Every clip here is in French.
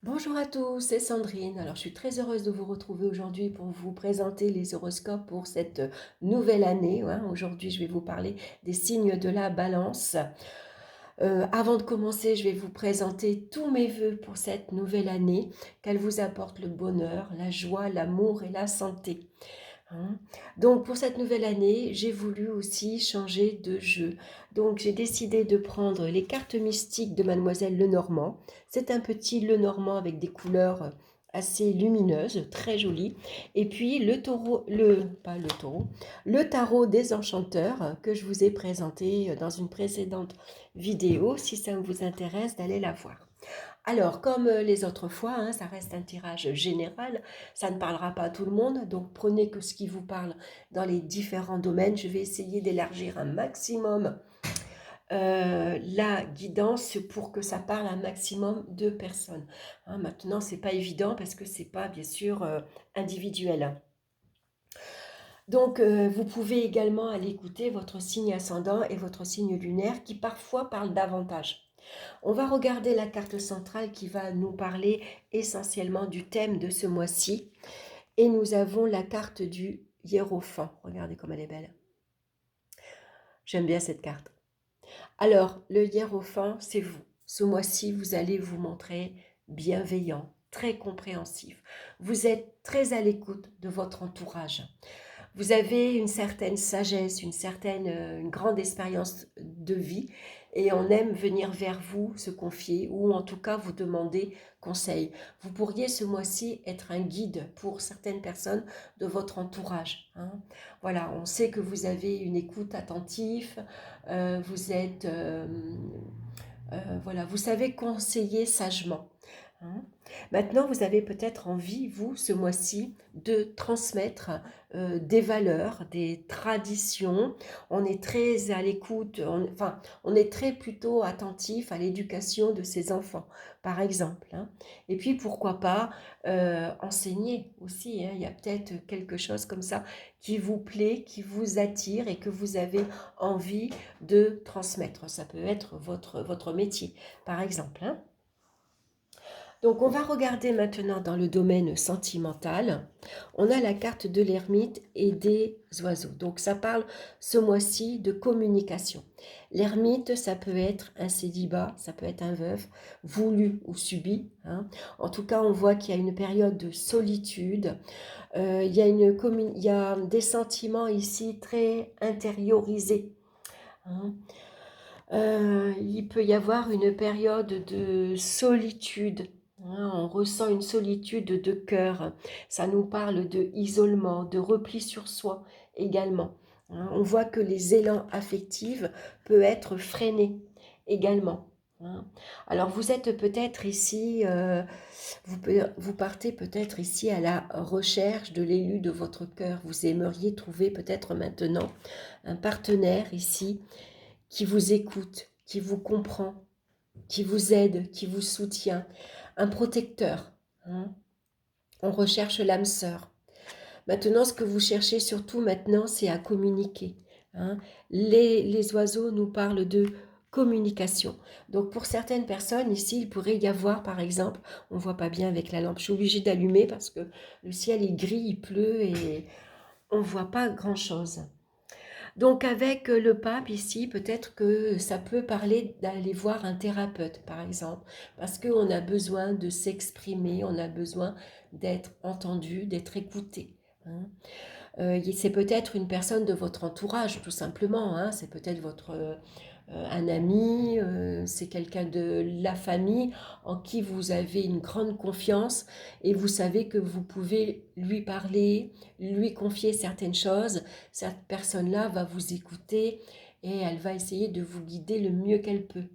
Bonjour à tous, c'est Sandrine. Alors, je suis très heureuse de vous retrouver aujourd'hui pour vous présenter les horoscopes pour cette nouvelle année, hein. Aujourd'hui, je vais vous parler des signes de la balance. Avant de commencer, je vais vous présenter tous mes vœux pour cette nouvelle année, qu'elle vous apporte le bonheur, la joie, l'amour et la santé, hein. Donc pour cette nouvelle année, j'ai voulu aussi changer de jeu. Donc j'ai décidé de prendre les cartes mystiques de Mademoiselle Lenormand. C'est un petit Lenormand avec des couleurs assez lumineuses, très jolies. Et puis le taureau, pas le taureau, le tarot des enchanteurs que je vous ai présenté dans une précédente vidéo. Si ça vous intéresse, d'aller la voir. Alors, comme les autres fois, hein, ça reste un tirage général, ça ne parlera pas à tout le monde, donc prenez que ce qui vous parle dans les différents domaines. Je vais essayer d'élargir un maximum la guidance pour que ça parle à un maximum de personnes, hein. Maintenant, c'est pas évident parce que c'est pas bien sûr individuel. Donc, vous pouvez également aller écouter votre signe ascendant et votre signe lunaire qui parfois parlent davantage. On va regarder la carte centrale qui va nous parler essentiellement du thème de ce mois-ci. Et nous avons la carte du hiérophant. Regardez comme elle est belle. J'aime bien cette carte. Alors, le hiérophant, c'est vous. Ce mois-ci, vous allez vous montrer bienveillant, très compréhensif. Vous êtes très à l'écoute de votre entourage. Vous avez une certaine sagesse, une grande expérience de vie et on aime venir vers vous, se confier ou en tout cas vous demander conseil. Vous pourriez ce mois-ci être un guide pour certaines personnes de votre entourage, hein. Voilà, on sait que vous avez une écoute attentive, vous êtes, voilà, vous savez conseiller sagement, hein. Maintenant, vous avez peut-être envie, vous, ce mois-ci, de transmettre des valeurs, des traditions. On est très à l'écoute, enfin, on est très plutôt attentif à l'éducation de ses enfants, par exemple, hein. Et puis, pourquoi pas enseigner aussi, hein. Il y a peut-être quelque chose comme ça qui vous plaît, qui vous attire et que vous avez envie de transmettre. Ça peut être votre métier, par exemple, hein. Donc on va regarder maintenant dans le domaine sentimental. On a la carte de l'ermite et des oiseaux. Donc ça parle ce mois-ci de communication. L'ermite, ça peut être un célibat, ça peut être un veuf, voulu ou subi, hein. En tout cas, on voit qu'il y a une période de solitude. Il y a des sentiments ici très intériorisés, hein. Il peut y avoir une période de solitude, hein. On ressent une solitude de cœur. Ça nous parle de isolement, de repli sur soi également, hein. On voit que les élans affectifs peuvent être freinés également, hein. Alors vous êtes peut-être ici, vous partez peut-être ici à la recherche de l'élu de votre cœur. Vous aimeriez trouver peut-être maintenant un partenaire ici qui vous écoute, qui vous comprend, qui vous aide, qui vous soutient, un protecteur, hein. On recherche l'âme sœur. Maintenant, ce que vous cherchez surtout maintenant, c'est à communiquer, hein. Les oiseaux nous parlent de communication. Donc pour certaines personnes, ici, il pourrait y avoir, par exemple, on ne voit pas bien avec la lampe, je suis obligée d'allumer parce que le ciel est gris, il pleut et on ne voit pas grand-chose. Donc avec le pape ici, peut-être que ça peut parler d'aller voir un thérapeute, par exemple, parce qu'on a besoin de s'exprimer, on a besoin d'être entendu, d'être écouté, hein. C'est peut-être une personne de votre entourage, tout simplement, hein. C'est peut-être un ami, c'est quelqu'un de la famille en qui vous avez une grande confiance et vous savez que vous pouvez lui parler, lui confier certaines choses. Cette personne-là va vous écouter et elle va essayer de vous guider le mieux qu'elle peut,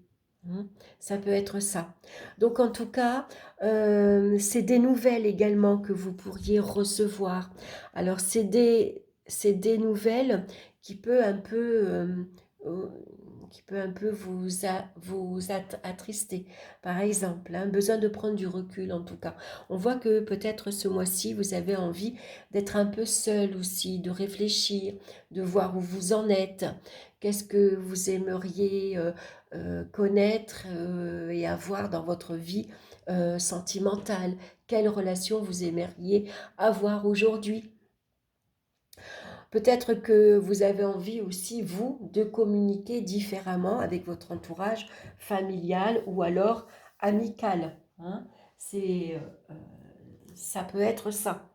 hein. Ça peut être ça. Donc en tout cas, c'est des nouvelles également que vous pourriez recevoir. Alors c'est des nouvelles qui peut un peu euh, attrister, par exemple, hein, besoin de prendre du recul en tout cas. On voit que peut-être ce mois-ci, vous avez envie d'être un peu seul aussi, de réfléchir, de voir où vous en êtes, qu'est-ce que vous aimeriez connaître et avoir dans votre vie sentimentale? Quelle relation vous aimeriez avoir aujourd'hui? Peut-être que vous avez envie aussi, vous, de communiquer différemment avec votre entourage familial ou alors amical, hein. C'est, ça peut être ça.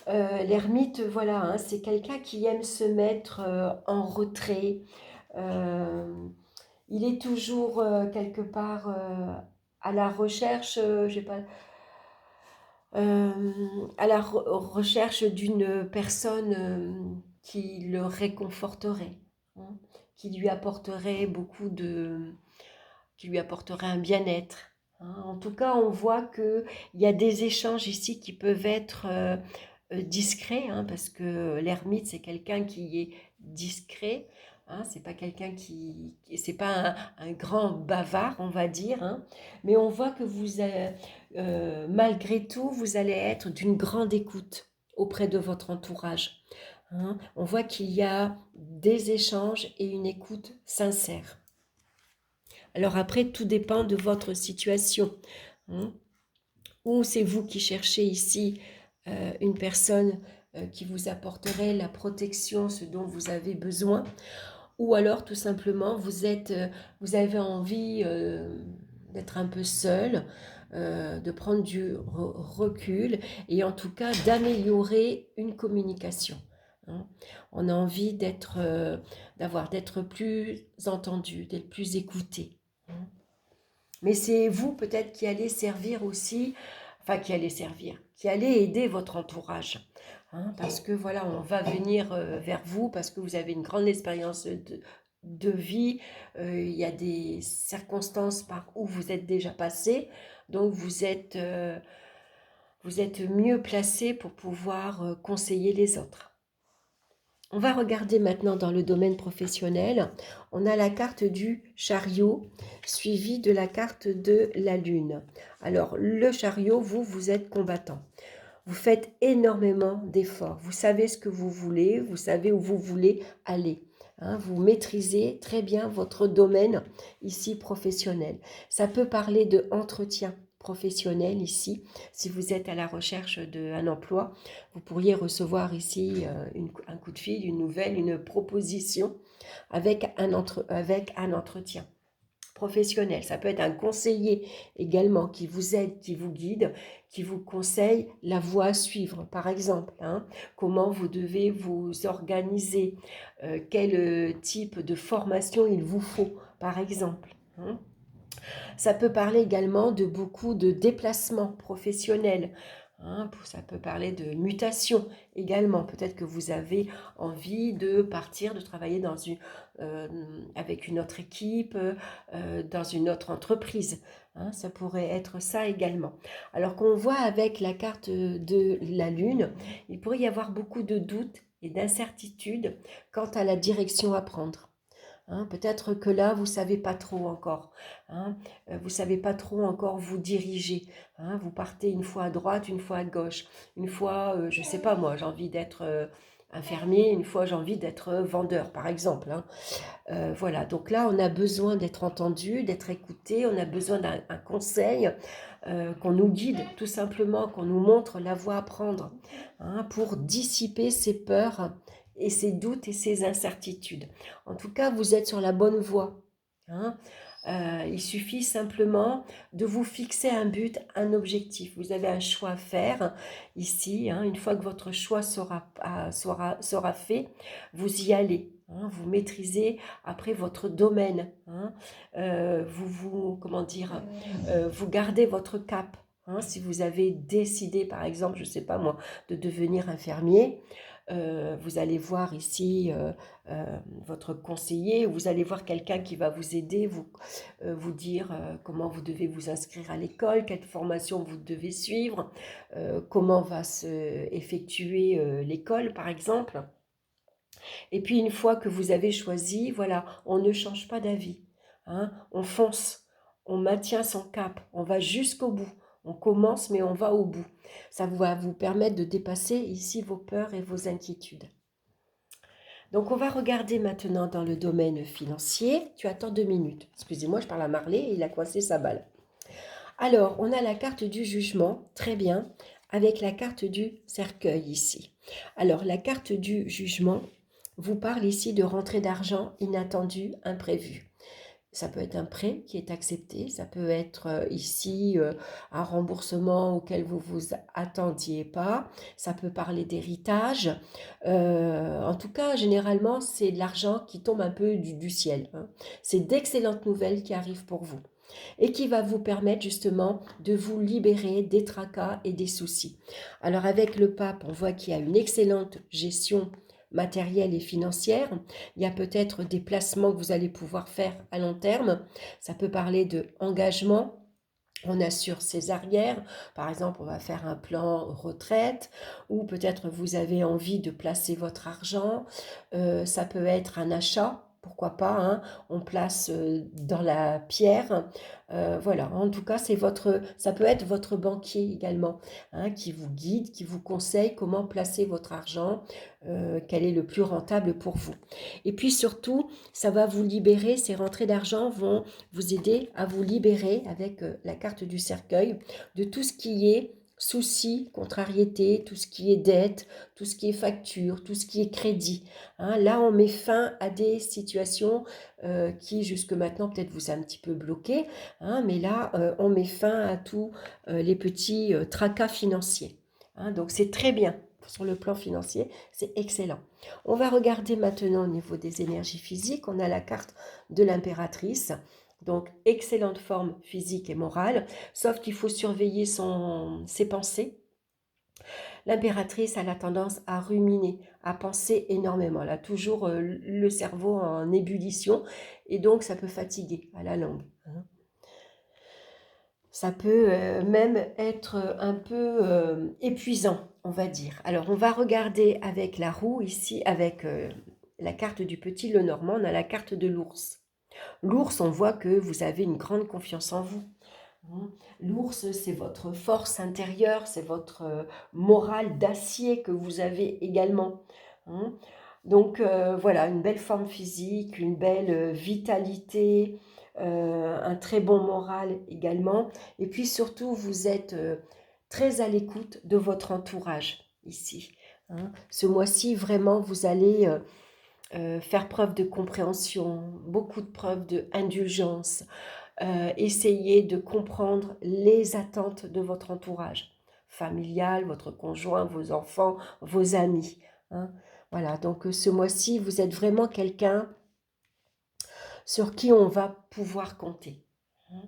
L'ermite, voilà, hein, c'est quelqu'un qui aime se mettre en retrait. Euh, il est toujours quelque part à la recherche, je sais pas, à la recherche d'une personne qui le réconforterait, hein, qui lui apporterait beaucoup de, qui lui apporterait un bien-être, hein. En tout cas, on voit qu'il y a des échanges ici qui peuvent être discrets, hein, parce que l'ermite, c'est quelqu'un qui est discret. Hein, c'est pas quelqu'un c'est pas un grand bavard, on va dire, hein, mais on voit que malgré tout, vous allez être d'une grande écoute auprès de votre entourage, hein. On voit qu'il y a des échanges et une écoute sincère. Alors après, tout dépend de votre situation, hein. Ou c'est vous qui cherchez ici une personne qui vous apporterait la protection, ce dont vous avez besoin, ou alors tout simplement vous avez envie d'être un peu seul, de prendre du recul et en tout cas d'améliorer une communication, hein. On a envie d'être plus entendu, d'être plus écouté, hein. Mais c'est vous peut-être qui allez servir aussi, enfin qui allez servir, qui allez aider votre entourage, hein, parce que voilà, on va venir vers vous, parce que vous avez une grande expérience de vie, il y a des circonstances par où vous êtes déjà passé, donc vous êtes mieux placé pour pouvoir conseiller les autres. On va regarder maintenant dans le domaine professionnel. On a la carte du chariot suivie de la carte de la lune. Alors, le chariot, vous êtes combattant. Vous faites énormément d'efforts. Vous savez ce que vous voulez, vous savez où vous voulez aller, hein. Vous maîtrisez très bien votre domaine ici professionnel. Ça peut parler de entretien professionnel ici. Si vous êtes à la recherche d'un emploi, vous pourriez recevoir ici un coup de fil, une nouvelle, une proposition avec avec un entretien professionnel. Ça peut être un conseiller également qui vous aide, qui vous guide, qui vous conseille la voie à suivre, par exemple, hein. Comment vous devez vous organiser, quel type de formation il vous faut, par exemple, hein. Ça peut parler également de beaucoup de déplacements professionnels, hein. Ça peut parler de mutation également. Peut-être que vous avez envie de partir, de travailler euh, avec une autre équipe, dans une autre entreprise, hein. Ça pourrait être ça également. Alors qu'on voit avec la carte de la Lune, il pourrait y avoir beaucoup de doutes et d'incertitudes quant à la direction à prendre, hein. Peut-être que là, vous ne savez pas trop encore, hein. Vous ne savez pas trop encore vous diriger, hein. Vous partez une fois à droite, une fois à gauche. Une fois, je ne sais pas moi, j'ai envie d'être infirmier, une fois j'ai envie d'être vendeur, par exemple, hein. Voilà, donc là, on a besoin d'être entendu, d'être écouté, on a besoin d'un conseil, qu'on nous guide tout simplement, qu'on nous montre la voie à prendre, hein, pour dissiper ces peurs et ces doutes et ces incertitudes. En tout cas, vous êtes sur la bonne voie, hein. Il suffit simplement de vous fixer un but, un objectif. Vous avez un choix à faire ici, hein. Une fois que votre choix sera fait, vous y allez, hein. Vous maîtrisez après votre domaine, hein. Comment dire, vous gardez votre cap, hein. Si vous avez décidé, par exemple, je ne sais pas moi, de devenir infirmier, vous allez voir ici votre conseiller, vous allez voir quelqu'un qui va vous aider, vous dire comment vous devez vous inscrire à l'école, quelle formation vous devez suivre, comment va se effectuer l'école, par exemple. Et puis une fois que vous avez choisi, voilà, on ne change pas d'avis, hein. On fonce, on maintient son cap, on va jusqu'au bout. On commence, mais on va au bout. Ça va vous permettre de dépasser ici vos peurs et vos inquiétudes. Donc, on va regarder maintenant dans le domaine financier. Tu attends 2 minutes. Excusez-moi, je parle à Marley et il a coincé sa balle. Alors, on a la carte du jugement, très bien, avec la carte du cercueil ici. Alors, la carte du jugement vous parle ici de rentrée d'argent inattendue, imprévue. Ça peut être un prêt qui est accepté, ça peut être ici un remboursement auquel vous vous attendiez pas, ça peut parler d'héritage. En tout cas, généralement, c'est de l'argent qui tombe un peu du ciel, hein. C'est d'excellentes nouvelles qui arrivent pour vous et qui va vous permettre justement de vous libérer des tracas et des soucis. Alors avec le pape, on voit qu'il y a une excellente gestion matérielle et financière. Il y a peut-être des placements que vous allez pouvoir faire à long terme. Ça peut parler de engagement. On assure ses arrières. Par exemple, on va faire un plan retraite ou peut-être vous avez envie de placer votre argent. Ça peut être un achat. Pourquoi pas, hein, on place dans la pierre. Voilà, en tout cas, ça peut être votre banquier également, hein, qui vous guide, qui vous conseille comment placer votre argent, quel est le plus rentable pour vous. Et puis surtout, ça va vous libérer, ces rentrées d'argent vont vous aider à vous libérer avec la carte du cercueil de tout ce qui est soucis, contrariétés, tout ce qui est dette, tout ce qui est facture, tout ce qui est crédit, hein. Là, on met fin à des situations qui, jusque maintenant, peut-être vous a un petit peu bloqué, hein, mais là, on met fin à tous les petits tracas financiers, hein. Donc, c'est très bien sur le plan financier, c'est excellent. On va regarder maintenant au niveau des énergies physiques. On a la carte de l'impératrice. Donc, excellente forme physique et morale, sauf qu'il faut surveiller ses pensées. L'impératrice a la tendance à ruminer, à penser énormément. Elle a toujours le cerveau en ébullition et donc ça peut fatiguer à la longue, hein. Ça peut même être un peu épuisant, on va dire. Alors, on va regarder avec la roue ici, avec la carte du petit Lenormand, on a la carte de l'ours. L'ours, on voit que vous avez une grande confiance en vous, hein. L'ours, c'est votre force intérieure, c'est votre morale d'acier que vous avez également, hein. Donc voilà, une belle forme physique, une belle vitalité, un très bon moral également. Et puis surtout, vous êtes très à l'écoute de votre entourage ici, hein. Ce mois-ci, vraiment, vous allez faire preuve de compréhension, beaucoup de preuves d'indulgence, essayer de comprendre les attentes de votre entourage familial, votre conjoint, vos enfants, vos amis, hein. Voilà, donc ce mois-ci, vous êtes vraiment quelqu'un sur qui on va pouvoir compter, hein.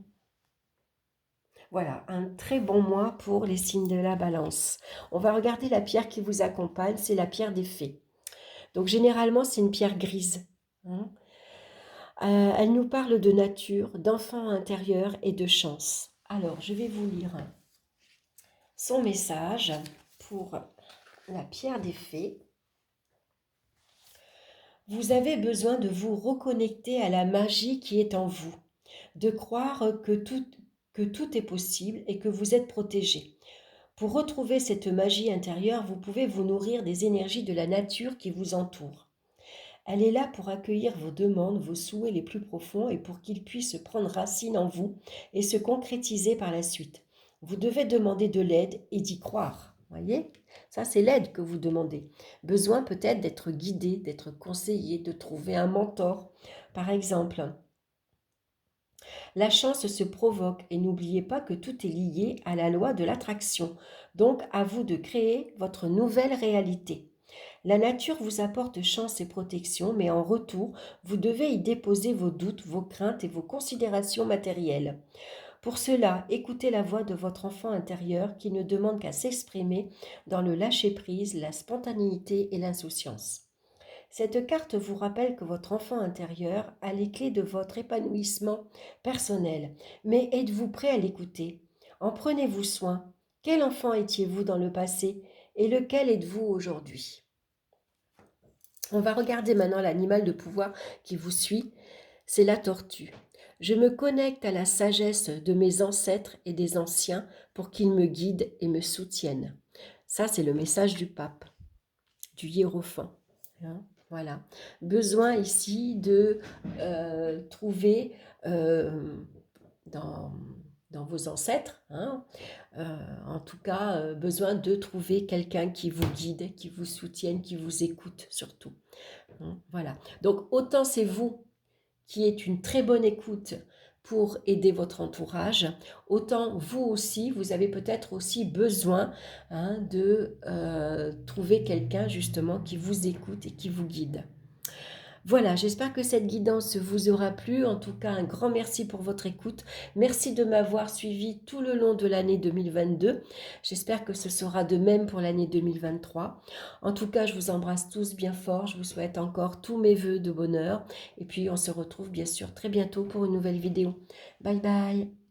Voilà, un très bon mois pour les signes de la balance. On va regarder la pierre qui vous accompagne, c'est la pierre des fées. Donc généralement, c'est une pierre grise, hein. Elle nous parle de nature, d'enfant intérieur et de chance. Alors, je vais vous lire son message pour la pierre des fées. Vous avez besoin de vous reconnecter à la magie qui est en vous, de croire que tout est possible et que vous êtes protégé. Pour retrouver cette magie intérieure, vous pouvez vous nourrir des énergies de la nature qui vous entoure. Elle est là pour accueillir vos demandes, vos souhaits les plus profonds et pour qu'ils puissent prendre racine en vous et se concrétiser par la suite. Vous devez demander de l'aide et d'y croire. Voyez, ça c'est l'aide que vous demandez. Besoin peut-être d'être guidé, d'être conseillé, de trouver un mentor. Par exemple, la chance se provoque et n'oubliez pas que tout est lié à la loi de l'attraction. Donc à vous de créer votre nouvelle réalité. La nature vous apporte chance et protection, mais en retour, vous devez y déposer vos doutes, vos craintes et vos considérations matérielles. Pour cela, écoutez la voix de votre enfant intérieur qui ne demande qu'à s'exprimer dans le lâcher-prise, la spontanéité et l'insouciance. Cette carte vous rappelle que votre enfant intérieur a les clés de votre épanouissement personnel. Mais êtes-vous prêt à l'écouter? En prenez-vous soin. Quel enfant étiez-vous dans le passé et lequel êtes-vous aujourd'hui? On va regarder maintenant l'animal de pouvoir qui vous suit, c'est la tortue. Je me connecte à la sagesse de mes ancêtres et des anciens pour qu'ils me guident et me soutiennent. Ça, c'est le message du pape, du hiérophant, hein. Voilà. Besoin ici de trouver dans dans vos ancêtres, hein. En tout cas, besoin de trouver quelqu'un qui vous guide, qui vous soutienne, qui vous écoute surtout, hein. Voilà. Donc autant c'est vous qui êtes une très bonne écoute pour aider votre entourage, autant vous aussi, vous avez peut-être aussi besoin, hein, de trouver quelqu'un justement qui vous écoute et qui vous guide. Voilà, j'espère que cette guidance vous aura plu. En tout cas, un grand merci pour votre écoute. Merci de m'avoir suivi tout le long de l'année 2022. J'espère que ce sera de même pour l'année 2023. En tout cas, je vous embrasse tous bien fort. Je vous souhaite encore tous mes vœux de bonheur. Et puis, on se retrouve bien sûr très bientôt pour une nouvelle vidéo. Bye bye.